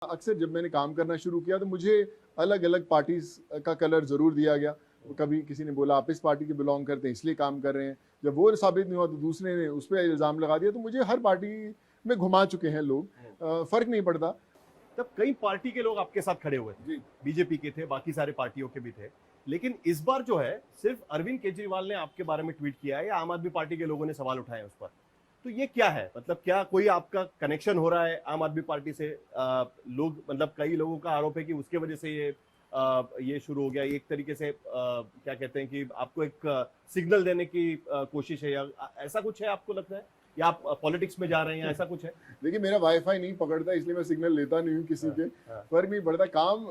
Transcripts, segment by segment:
अक्सर जब मैंने काम करना शुरू किया तो मुझे अलग अलग पार्टीज का कलर जरूर दिया गया। कभी किसी ने बोला आप इस पार्टी के बिलोंग करते हैं इसलिए काम कर रहे हैं, जब वो साबित नहीं हुआ तो दूसरे ने उस पर इल्जाम लगा दिया। तो मुझे हर पार्टी में घुमा चुके हैं लोग, फर्क नहीं पड़ता। तब कई पार्टी के लोग आपके साथ खड़े हुए थे, जी बीजेपी के थे, बाकी सारे पार्टियों के भी थे, लेकिन इस बार जो है सिर्फ अरविंद केजरीवाल ने आपके बारे में ट्वीट किया है या आम आदमी पार्टी के लोगों ने सवाल उठाए उस पर। तो ये क्या है, मतलब क्या कोई आपका कनेक्शन हो रहा है आम आदमी पार्टी से? लोग, मतलब कई लोगों का आरोप है कि उसके वजह से ये शुरू हो गया। एक तरीके से क्या कहते हैं कि आपको एक सिग्नल देने की कोशिश है, या ऐसा कुछ है आपको लगता है, या आप पॉलिटिक्स में जा रहे हैं, ऐसा कुछ है? देखिए, मेरा वाईफाई नहीं पकड़ता इसलिए मैं सिग्नल लेता नहीं हूँ किसी के। फर्क नहीं पड़ता,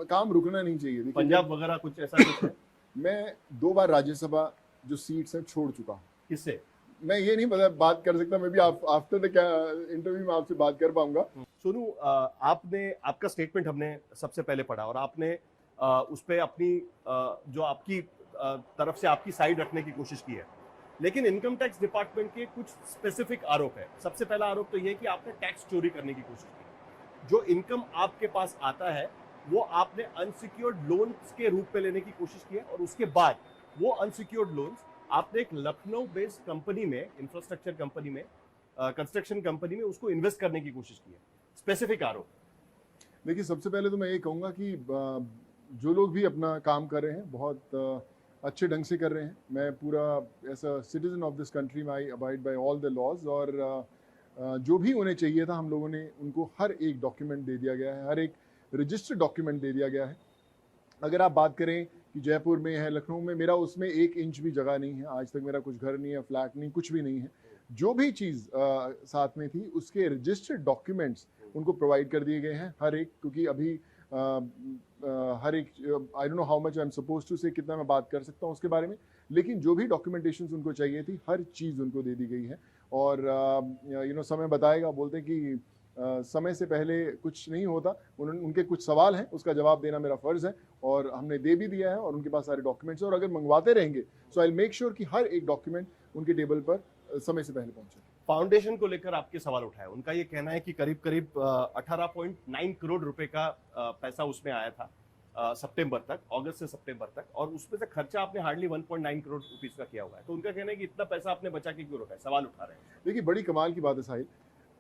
काम रुकना नहीं चाहिए। देखिए, पंजाब वगैरह कुछ ऐसा कुछ है? मैं 2 बार राज्यसभा जो सीट्स हैं छोड़ चुका हूँ। किससे? मैं ये नहीं पता बात कर सकता, मैं भी आफ्टर द इंटरव्यू में आपसे बात कर पाऊंगा। सोनू, आपने, आपका स्टेटमेंट हमने सबसे पहले पढ़ा और आपने उस पर अपनी जो आपकी तरफ से आपकी साइड रखने की कोशिश की है, लेकिन इनकम टैक्स डिपार्टमेंट के कुछ स्पेसिफिक आरोप है। सबसे पहला आरोप तो ये है कि आपने टैक्स चोरी करने की कोशिश की। जो इनकम आपके पास आता है वो आपने अनसिक्योर्ड लोन्स के रूप में लेने की कोशिश की है, और उसके बाद वो अनसिक्योर्ड लोन्स आपने एक लखनऊ बेस्ड कंपनी में, इंफ्रास्ट्रक्चर कंपनी में, कंस्ट्रक्शन कंपनी में उसको इन्वेस्ट करने की कोशिश की है। स्पेसिफिक आरोप। देखिए, सबसे पहले तो मैं ये कहूँगा कि जो लोग भी अपना काम कर रहे हैं बहुत अच्छे ढंग से कर रहे हैं। मैं पूरा ऐसा सिटीजन ऑफ दिस कंट्री में I abide by all the laws, और जो भी उन्हें चाहिए था हम लोगों ने उनको हर एक डॉक्यूमेंट दे दिया गया है, हर एक रजिस्टर्ड डॉक्यूमेंट दे दिया गया है। अगर आप बात करें कि जयपुर में है, लखनऊ में, मेरा उसमें 1 इंच भी जगह नहीं है। आज तक मेरा कुछ घर नहीं है, फ्लैट नहीं, कुछ भी नहीं है। जो भी चीज़ साथ में थी उसके रजिस्टर्ड डॉक्यूमेंट्स उनको प्रोवाइड कर दिए गए हैं हर एक। क्योंकि अभी हर एक, I don't know how much I am suppose to say, कितना मैं बात कर सकता हूँ उसके बारे में, लेकिन जो भी डॉक्यूमेंटेशन उनको चाहिए थी हर चीज़ उनको दे दी गई है। और समय बताएगा, बोलते हैं कि समय से पहले कुछ नहीं होता। उनके कुछ सवाल हैं, उसका जवाब देना मेरा फर्ज है, और हमने दे भी दिया है, और उनके पास सारे डॉक्यूमेंट्स हैं। और अगर मंगवाते रहेंगे सो आई मेक श्योर कि हर एक डॉक्यूमेंट उनके टेबल पर समय से पहले पहुंचे। फाउंडेशन को लेकर आपके सवाल उठाए, उनका ये कहना है कि करीब करीब 18.9 करोड़ रुपए का पैसा उसमें आया था सितंबर तक, अगस्त से सितंबर तक, और उसमें से खर्चा आपने हार्डली 1.9 करोड़ रुपीस का किया हुआ है। तो उनका कहना है कि इतना पैसा आपने बचा के क्यों रखा है? सवाल उठा रहे हैं। देखिए, बड़ी कमाल की बात है साहिल,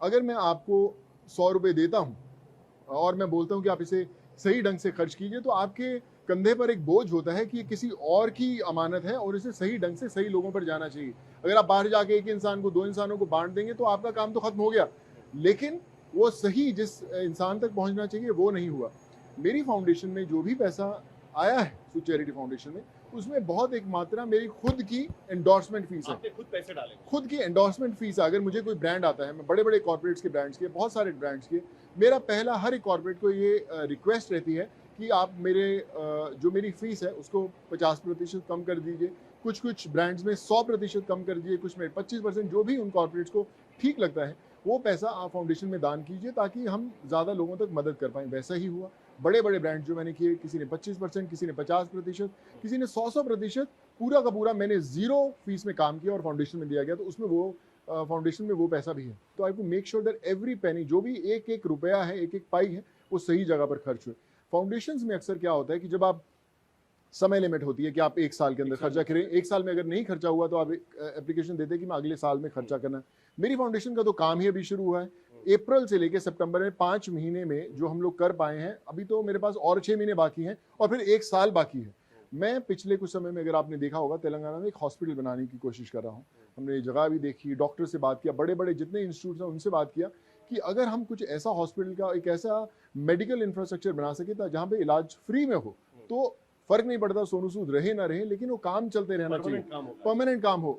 अगर मैं आपको 100 रुपये देता हूँ और मैं बोलता हूँ कि आप इसे सही ढंग से खर्च कीजिए, तो आपके कंधे पर एक बोझ होता है कि ये किसी और की अमानत है और इसे सही ढंग से सही लोगों पर जाना चाहिए। अगर आप बाहर जाके एक इंसान को 2 इंसानों को बांट देंगे तो आपका काम तो खत्म हो गया, लेकिन वो सही जिस इंसान तक पहुंचना चाहिए वो नहीं हुआ। मेरी फाउंडेशन में जो भी पैसा आया है, सुच चैरिटी फाउंडेशन में, उसमें बहुत एक मात्रा मेरी खुद की एंडोर्समेंट फीस है। आपने खुद पैसे डाले? खुद की एंडोर्समेंट फीस है। अगर मुझे कोई ब्रांड आता है, मैं बड़े बड़े कॉर्पोरेट्स के ब्रांड्स के, बहुत सारे ब्रांड्स के, मेरा पहला हर एक कॉर्पोरेट को ये रिक्वेस्ट रहती है कि आप मेरे जो मेरी फीस है उसको 50% कम कर दीजिए, कुछ ब्रांड्स में 100% कम कर दीजिए, कुछ में 25%, जो भी उन कॉर्पोरेट्स को ठीक लगता है वो पैसा आप फाउंडेशन में दान कीजिए ताकि हम ज़्यादा लोगों तक मदद कर पाएँ। वैसा ही हुआ। बड़े बड़े ब्रांड जो मैंने किए, किसी ने 25%, किसी ने 50%, किसी ने 100%, पूरा का पूरा मैंने 0 फीस में काम किया और फाउंडेशन में दिया गया। तो उसमें वो फाउंडेशन में वो पैसा भी है। तो I to make sure that every penny, जो भी एक एक रुपया है, एक एक पाई है, वो सही जगह पर खर्च हुए। फाउंडेशंस में अक्सर क्या होता है कि जब आप, समय लिमिट होती है कि आप 1 साल के अंदर खर्चा करें, 1 साल में अगर नहीं खर्चा हुआ तो आप एप्लीकेशन देते हैं कि मैं अगले साल में खर्चा करना। मेरी फाउंडेशन का तो काम ही अभी शुरू हुआ है। अप्रैल से लेकर सितंबर में 5 महीने में जो हम लोग कर पाए हैं, अभी तो मेरे पास और 6 महीने बाकी हैं और फिर 1 साल बाकी है। मैं पिछले कुछ समय में, अगर आपने देखा होगा, तेलंगाना में एक हॉस्पिटल बनाने की कोशिश कर रहा हूँ। हमने जगह भी देखी, डॉक्टर से बात किया, बड़े बड़े जितने इंस्टीट्यूट हैं उनसे बात किया कि अगर हम कुछ ऐसा हॉस्पिटल का, एक ऐसा मेडिकल इंफ्रास्ट्रक्चर बना सके जहाँ पे इलाज फ्री में हो, तो फर्क नहीं पड़ता सोनू सूद रहे ना रहे, लेकिन वो काम चलते रहना चाहिए, परमानेंट काम हो।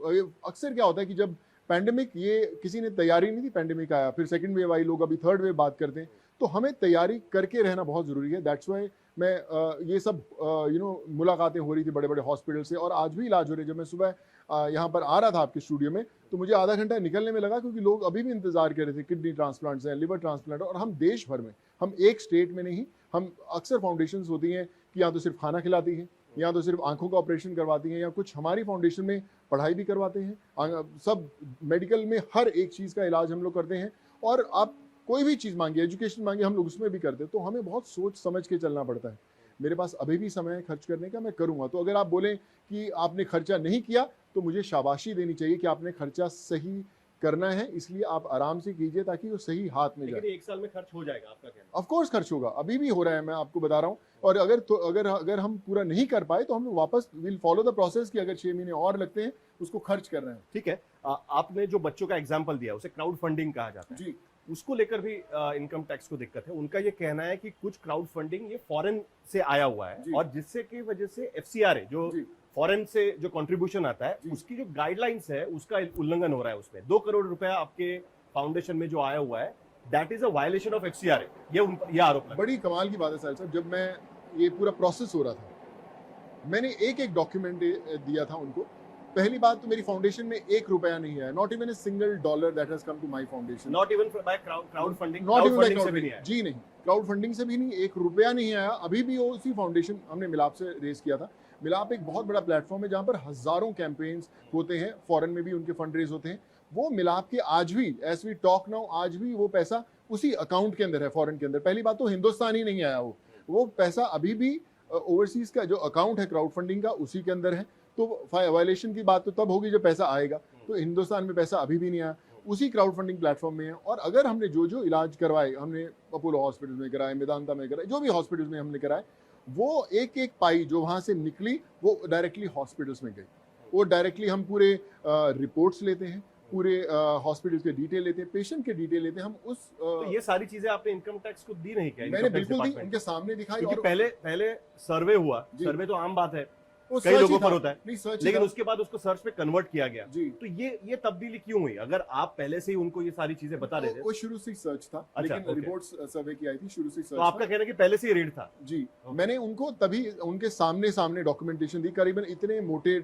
अक्सर क्या होता है कि जब पैंडेमिक, ये किसी ने तैयारी नहीं थी, पैंडेमिक आया, फिर सेकंड वेव आई, लोग अभी थर्ड वेव बात करते हैं, तो हमें तैयारी करके रहना बहुत जरूरी है। दैट्स वाई मैं ये सब मुलाकातें हो रही थी बड़े बड़े हॉस्पिटल से, और आज भी इलाज हो रही है। जब मैं सुबह यहाँ पर आ रहा था आपके स्टूडियो में, तो मुझे आधा घंटा निकलने में लगा, क्योंकि लोग अभी भी इंतजार कर रहे थे। किडनी ट्रांसप्लांट्स हैं, लिवर ट्रांसप्लांट, और हम देश भर में, हम एक स्टेट में नहीं, हम अक्सर फाउंडेशंस होती हैं कि या तो सिर्फ खाना खिलाती हैं, या तो सिर्फ आंखों का ऑपरेशन करवाती हैं, या कुछ हमारी फाउंडेशन में पढ़ाई भी करवाते हैं। सब मेडिकल में हर एक चीज़ का इलाज हम लोग करते हैं। और आप कोई भी चीज़ मांगी, एजुकेशन मांगी, हम लोग उसमें भी करते हैं। तो हमें बहुत सोच समझ के चलना पड़ता है। मेरे पास अभी भी समय है खर्च करने का, मैं करूँगा। तो अगर आप बोलें कि आपने खर्चा नहीं किया, तो मुझे शाबाशी देनी चाहिए कि आपने खर्चा सही करना है, इसलिए आप आराम से कीजिए ताकि वो सही हाथ में जाए। लेकिन 1 साल में खर्च हो जाएगा आपका कहना? ऑफ कोर्स खर्च होगा, अभी भी हो रहा है, मैं आपको बता रहा हूँ। और अगर हम पूरा नहीं कर पाए तो हम लोग वापस विल फॉलो द प्रोसेस कि अगर 6 महीने और लगते हैं उसको खर्च कर रहे हैं। ठीक है। आपने जो बच्चों का एग्जाम्पल दिया उसे क्राउड फंडिंग कहा जाता है। जी उसको लेकर भी इनकम टैक्स को दिक्कत है। उनका ये कहना है कि कुछ क्राउड फंडिंग ये फॉरेन से आया हुआ है जी। और जिससे की वजह से एफसीआरए जो जी फॉरेन से जो कंट्रीब्यूशन आता है जी। उसकी जो गाइडलाइंस है उसका उल्लंघन हो रहा है। उसमें 2 करोड़ रुपया आपके फाउंडेशन में जो आया हुआ है that is a violation of FCRA. ये आरोप लगा। बड़ी कमाल की बात है साहिल साहब, जब मैं ये पूरा प्रोसेस हो रहा था, मैंने एक एक डॉक्यूमेंट दिया था उनको। पहली बात तो मेरी फाउंडेशन में 1 रुपया नहीं है, not even a single dollar that has come to my foundation. Not even by crowd funding. Not even funding से भी नहीं आया। जी नहीं, क्राउड फंडिंग से भी नहीं, 1 रुपया नहीं आया। अभी भी वो उसी फाउंडेशन हमने मिलाप से रेज किया था। मिलाप एक बहुत बड़ा प्लेटफॉर्म है जहाँ पर हजारों कैंपेन्स होते हैं, फॉरेन में भी उनके फंड रेज होते हैं। वो मिलाप के आज भी, एज वी टॉक नाउ, आज भी वो पैसा उसी अकाउंट के अंदर है, फॉरेन के अंदर। पहली बात तो हिंदुस्तान ही नहीं आया, वो पैसा अभी भी ओवरसीज का जो अकाउंट है क्राउड फंडिंग का उसी के अंदर है। तो वायलेशन की बात तो तब होगी जब पैसा आएगा। तो हिंदुस्तान में पैसा अभी भी नहीं आया, उसी क्राउड फंडिंग प्लेटफॉर्म में है। और अगर हमने जो जो इलाज करवाए, हमने अपोलो हॉस्पिटल में कराए, मेदांता में कराए, जो भी हॉस्पिटल्स में हमने कराए, वो एक एक पाई जो वहाँ से निकली वो डायरेक्टली हॉस्पिटल्स में गई। वो डायरेक्टली हम पूरे रिपोर्ट्स लेते हैं, पूरे हॉस्पिटल्स के डिटेल लेते हैं, पेशेंट के डिटेल लेते हैं। हम उस तो ये सारी चीजें आपने इनकम टैक्स को दी नहीं क्या? मैंने बिल्कुल दी, उनके सामने दिखाई। क्योंकि और पहले सर्वे हुआ, जी। सर्वे तो आम बात है, वो कई सर्च ही लोगों था। पर होता है, नहीं, सर्च ही लेकिन था। उसके बाद उसको सर्च पे कन्वर्ट किया गया। जी तो ये तब्दीली क्यों हुई? अगर आप पहले से ही उनको ये सारी चीजें बता रहे थे वो शुरू से ही सर्च था, अच्छा, लेकिन ओके। रिपोर्ट्स सर्वे की आई थी, शुरू से ही तो सर्च आपका था। कहना है कि पहले से ही रेड था? जी ओके। मैंने उनको तभी उनके सामने सामने डॉक्यूमेंटेशन दी, करीबन इतने मोटे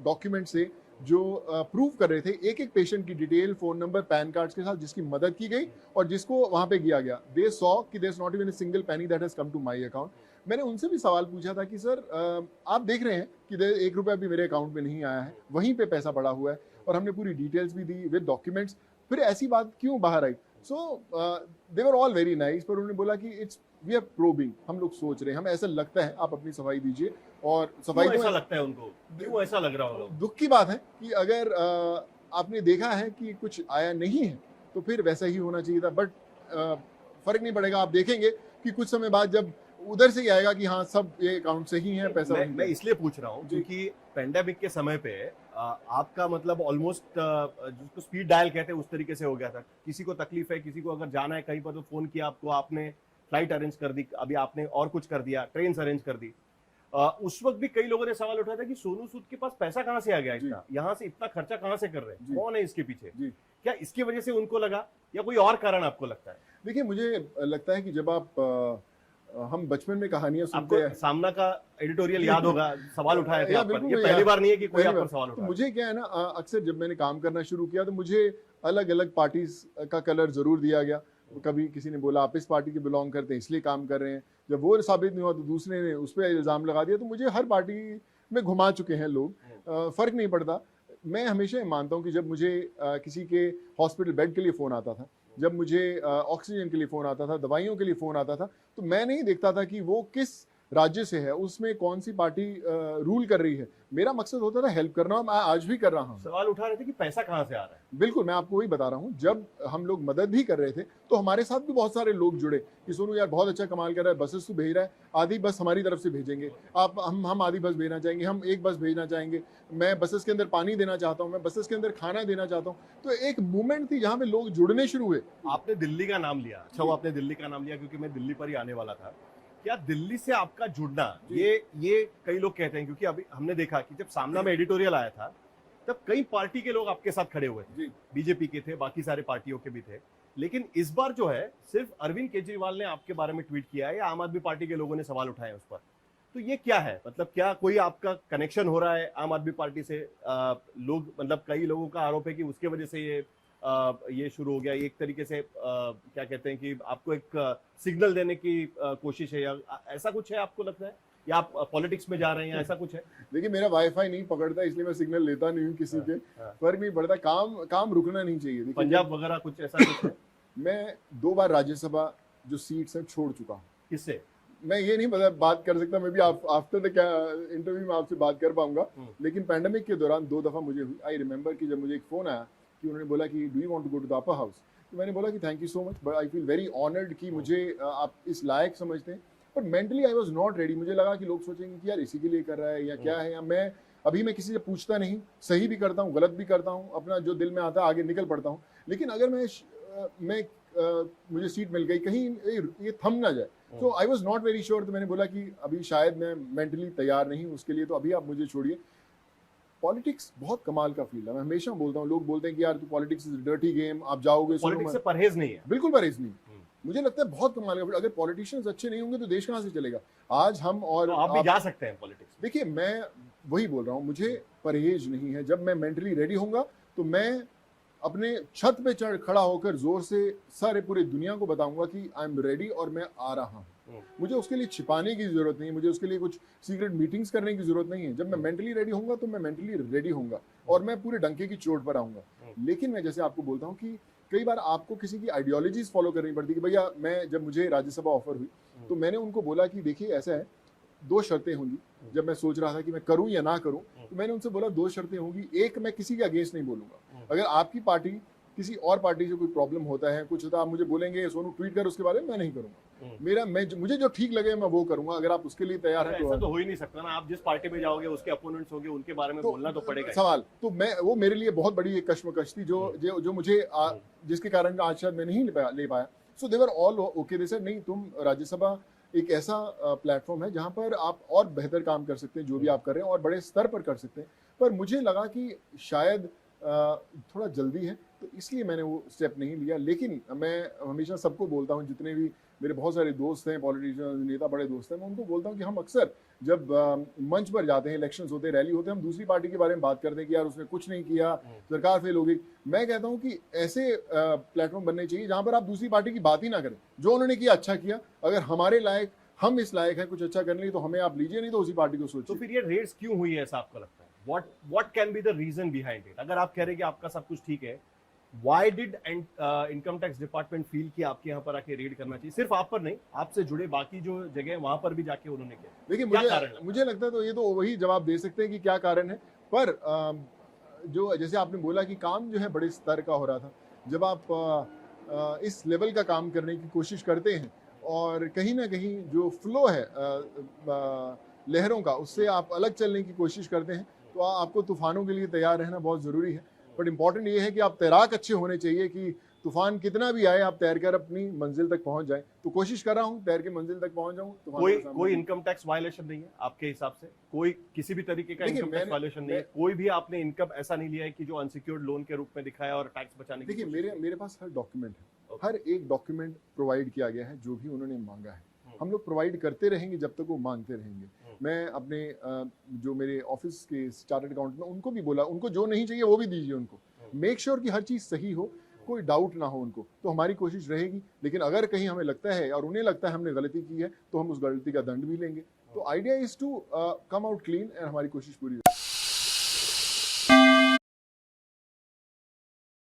डॉक्यूमेंट से जो प्रूव कर रहे थे एक एक पेशेंट की detail, phone number, pan cards के साथ, जिसकी मदद की गई और जिसको वहां पे किया गया। दे सॉ कि there is not even a single penny that has come to my account. मैंने उनसे भी सवाल पूछा था कि सर आप देख रहे हैं कि 1 रुपया भी मेरे अकाउंट में नहीं आया है, वहीं पे पैसा पड़ा हुआ है, और हमने पूरी डिटेल्स भी दी विद डॉक्यूमेंट्स, फिर ऐसी बात क्यों बाहर आई? सो दे वर ऑल वेरी नाइस, पर उन्होंने बोला कि इट्स वी आर प्रोबिंग, हम लोग सोच रहे हैं, हमें ऐसा लगता है, आप अपनी सफाई दीजिए। और सफाई क्यों तो ऐसा लगता है उनको? क्यों ऐसा लग रहा होगा? दुख की बात है कि अगर आपने देखा है कि कुछ आया नहीं है तो फिर वैसा ही होना चाहिए था। बट फर्क नहीं पड़ेगा, आप देखेंगे कि कुछ समय बाद जब उधर से ही आएगा कि हाँ सब ये अकाउंट से ही है, पैसा वहीं मैं पे। इसलिए पूछ रहा हूँ जी। क्योंकि पेंडेमिक के समय पे आपका मतलब ऑलमोस्ट जिसको स्पीड डायल कहते हैं उस तरीके से हो गया था। किसी को तकलीफ है, किसी को अगर जाना है कहीं पर, तो फोन किया आपको, आपने फ्लाइट अरेंज कर दी, अभी आपने और कुछ कर दिया, ट्रेन अरेंज कर दी। उस वक्त भी कई लोगों ने सवाल उठाया था कि सोनू सूद के पास पैसा कहाँ से आ गया जी। इतना, यहाँ से इतना खर्चा कहाँ से कर रहे हैं, जी। कौन है इसके पीछे? जी क्या इसकी वजह से उनको लगा या कोई और कारण आपको लगता है? देखिए, मुझे लगता है कि जब आप हम बचपन में कहानियां सुनते आपको हैं, सामना का एडिटोरियल याद होगा, सवाल उठाए थे या आप पर। बिल्कुल ये मैं पहली याद- बार नहीं है कि कोई पहली आप पर बार। सवाल तो उठा। मुझे क्या है ना, अक्सर जब मैंने काम करना शुरू किया तो मुझे अलग अलग पार्टीज का कलर जरूर दिया गया। कभी किसी ने बोला आप इस पार्टी के बिलोंग करते हैं इसलिए काम कर रहे हैं, जब वो साबित नहीं हुआ तो दूसरे ने उस पर इल्ज़ाम लगा दिया। तो मुझे हर पार्टी में घुमा चुके हैं लोग, फ़र्क नहीं पड़ता। मैं हमेशा ये मानता हूँ कि जब मुझे किसी के हॉस्पिटल बेड के लिए फ़ोन आता था, जब मुझे ऑक्सीजन के लिए फ़ोन आता था, दवाइयों के लिए फ़ोन आता था, तो मैं नहीं देखता था कि वो किस राज्य से है, उसमें कौन सी पार्टी रूल कर रही है। मेरा मकसद होता था हेल्प करना, और मैं आज भी कर रहा हूँ। सवाल उठा रहे थे कि पैसा कहाँ से आ रहा है। बिल्कुल, मैं आपको वही बता रहा हूँ। जब हम लोग मदद भी कर रहे थे तो हमारे साथ भी बहुत सारे लोग जुड़े कि सोनू यार बहुत अच्छा कमाल कर रहा है, बसेस तो भेज रहा है, आधी बस हमारी तरफ से भेजेंगे, आप हम आधी बस भेजना चाहेंगे, हम एक बस भेजना चाहेंगे, मैं बसेस के अंदर पानी देना चाहता हूँ, मैं बसेस के अंदर खाना देना चाहता हूँ। तो एक मूवमेंट थी जहाँ पे लोग जुड़ने शुरू हुए। आपने दिल्ली का नाम लिया, अच्छा वो आपने दिल्ली का नाम लिया क्योंकि मैं दिल्ली पर ही आने वाला था। क्या दिल्ली से आपका जुड़ना, जी। ये कई लोग कहते हैं, क्योंकि अभी हमने देखा कि जब सामना में एडिटोरियल आया था तब कई पार्टी के लोग आपके साथ खड़े हुए थे, जी बीजेपी के थे, बाकी सारे पार्टियों के भी थे, लेकिन इस बार जो है सिर्फ अरविंद केजरीवाल ने आपके बारे में ट्वीट किया है या आम आदमी पार्टी के लोगों ने सवाल उठाए उस पर। तो ये क्या है, मतलब क्या कोई आपका कनेक्शन हो रहा है आम आदमी पार्टी से? लोग मतलब कई लोगों का आरोप है कि उसके वजह से ये शुरू हो गया, एक तरीके से क्या कहते हैं कि आपको एक सिग्नल देने की कोशिश है, या ऐसा कुछ है आपको लगता है, या आप पॉलिटिक्स में जा रहे हैं, ऐसा कुछ है? देखिए, मेरा वाईफाई नहीं पकड़ता इसलिए मैं सिग्नल लेता नहीं हूँ किसी के, हाँ। फर्क नहीं पड़ता, काम रुकना नहीं चाहिए। देखिए, पंजाब वगैरह कुछ ऐसा कुछ है? मैं 2 बार राज्यसभा जो सीट्स हैं छोड़ चुका हूँ। किससे? मैं ये नहीं बात कर सकता, मैं भी आफ्टर द इंटरव्यू में आपसे बात कर पाऊंगा, लेकिन पैंडेमिक के दौरान 2 दफ़ा मुझे हुई। आई रिमेंबर कि जब मुझे एक फ़ोन आया कि उन्होंने बोला कि do you want to go to the upper house, तो मैंने बोला कि thank you so much, but I feel very honoured कि मुझे आप इस लायक समझते हैं, but mentally I was not ready. मुझे लगा कि लोग सोचेंगे कि यार इसी के लिए कर रहा है या क्या है, या मैं किसी से पूछता नहीं, सही भी करता हूँ, गलत भी करता हूँ, अपना जो दिल में आता है आगे निकल पड़ता हूँ। लेकिन अगर मुझे सीट मिल गई, कहीं ये थम ना जाए, तो I was not very sure. तो मैंने बोला कि अभी शायद मैं मेंटली तैयार नहीं हूँ उसके लिए, तो अभी आप मुझे छोड़िए। पॉलिटिक्स बहुत कमाल का फील्ड है, मैं हमेशा बोलता हूँ। लोग बोलते हैं कि यार तू पॉलिटिक्स इज डर्टी गेम, आप जाओगे पॉलिटिक्स से परहेज नहीं है। बिल्कुल परहेज नहीं। मुझे लगता है बहुत कमाल का। अगर पॉलिटिशियंस अच्छे नहीं होंगे तो देश कहाँ से चलेगा। आज हम और तो आप भी जा सकते हैं पॉलिटिक्स। देखिए, मैं वही बोल रहा हूँ, मुझे परहेज नहीं है। जब मैं मेंटली रेडी होऊंगा तो मैं अपने छत पे चढ़ खड़ा होकर जोर से सारे पूरी दुनिया को बताऊंगा कि आई एम रेडी और मैं आ रहा हूँ। मुझे उसके लिए छिपाने की जरूरत नहीं है, मुझे उसके लिए कुछ सीक्रेट मीटिंग्स करने की जरूरत नहीं है। जब मैं मेंटली रेडी होऊंगा तो मैं मेंटली रेडी होऊंगा और मैं पूरे डंके की चोट पर आऊंगा। लेकिन मैं जैसे आपको बोलता हूँ कि कई बार आपको किसी की आइडियोलॉजीज फॉलो करनी पड़ती है। कि भैया जब मुझे राज्यसभा ऑफर हुई तो मैंने उनको बोला कि देखिए ऐसा है, 2 शर्तें होंगी। जब मैं सोच रहा था कि मैं करूं या ना करूं, तो मैंने उनसे बोला 2 शर्तें होंगी। एक, मैं किसी के अगेंस्ट नहीं बोलूंगा। अगर आपकी पार्टी किसी और पार्टी से कोई प्रॉब्लम होता है, कुछ होता है, आप मुझे बोलेंगे सोनू ट्वीट कर उसके बारे में, मैं नहीं करूंगा। मुझे जो ठीक लगे मैं वो करूंगा। अगर आप उसके लिए तैयार हैं ऐसा तो हो ही नहीं सकता ना। आप जिस पार्टी में जाओगे उसके अपोनेंट्स होंगे, उनके बारे में बोलना तो पड़ेगा। सवाल तो वो मेरे लिए बहुत बड़ी एक कश्मकश थी जो मुझे जिसके कारण आज शायद मैं नहीं ले पाया। सो दे were all okay. They said नहीं, तुम राज्यसभा एक ऐसा प्लेटफॉर्म है जहां पर आप और बेहतर काम कर सकते हैं, जो भी आप कर रहे हैं, और बड़े स्तर पर कर सकते हैं। पर मुझे लगा कि शायद थोड़ा जल्दी है, तो इसलिए मैंने वो स्टेप नहीं लिया। लेकिन मैं हमेशा सबको बोलता हूँ, जितने भी मेरे बहुत सारे दोस्त हैं, पॉलिटिशियन, नेता, बड़े दोस्त हैं, मैं उनको बोलता हूँ कि हम अक्सर जब मंच पर जाते हैं, इलेक्शंस होते हैं, रैली होते हैं, हम दूसरी पार्टी के बारे में बात करते हैं कि यार उसने कुछ नहीं किया, सरकार फेल हो गई। मैं कहता हूँ कि ऐसे प्लेटफॉर्म बनने चाहिए जहां पर आप दूसरी पार्टी की बात ही ना करें। जो उन्होंने किया अच्छा किया, अगर हमारे लायक हम इस लायक हैं कुछ अच्छा करने के लिए, तो हमें आप लीजिए, नहीं तो उसी पार्टी को सोचिए। तो फिर ये रेस क्यों हुई है ऐसा आपको लगता है? What can be the reason behind it? अगर आप कह रहे हैं कि आपका सब कुछ ठीक है, why did income tax department feel कि आपके यहाँ पर आके रेड करना चाहिए? सिर्फ आप पर नहीं, आपसे जुड़े बाकी जो जगह है वहां पर भी जाके उन्होंने किया। देखिए, मुझे लगता है तो ये तो वही जवाब दे सकते हैं कि क्या कारण है। पर जो जैसे आपने बोला कि काम जो है बड़े स्तर का हो रहा था, जब आप इस लेवल का काम करने की कोशिश करते हैं और कहीं ना कहीं जो फ्लो है लहरों का, उससे आप अलग चलने की कोशिश करते हैं, तो आपको तूफानों के लिए तैयार रहना बहुत ज़रूरी है। बट इम्पॉर्टेंट ये है कि आप तैराक अच्छे होने चाहिए कि तूफान कितना भी आए आप तैर कर अपनी मंजिल तक पहुंच जाए। तो कोशिश कर रहा हूँ तैर के मंजिल तक पहुंच जाऊँ। कोई इनकम टैक्स वायलेशन नहीं है आपके हिसाब से? कोई किसी भी तरीके का इनकम टैक्स वायलेशन नहीं है? कोई भी आपने इनकम ऐसा नहीं लिया है कि जो अनसिक्योर्ड लोन के रूप में दिखाया और टैक्स बचाने की? देखिए, मेरे पास हर डॉक्यूमेंट है, हर एक डॉक्यूमेंट प्रोवाइड किया गया है जो भी उन्होंने मांगा है। हम लोग प्रोवाइड करते रहेंगे जब तक वो मांगते रहेंगे। मैं अपने जो मेरे ऑफिस के चार्टर्ड अकाउंट में उनको भी बोला, उनको जो नहीं चाहिए वो भी दीजिए उनको। मेक श्योर कि हर चीज़ सही हो, कोई डाउट ना हो उनको। तो हमारी कोशिश रहेगी। लेकिन अगर कहीं हमें लगता है और उन्हें लगता है हमने गलती की है, तो हम उस गलती का दंड भी लेंगे। तो idea is to come out clean, and हमारी कोशिश पूरी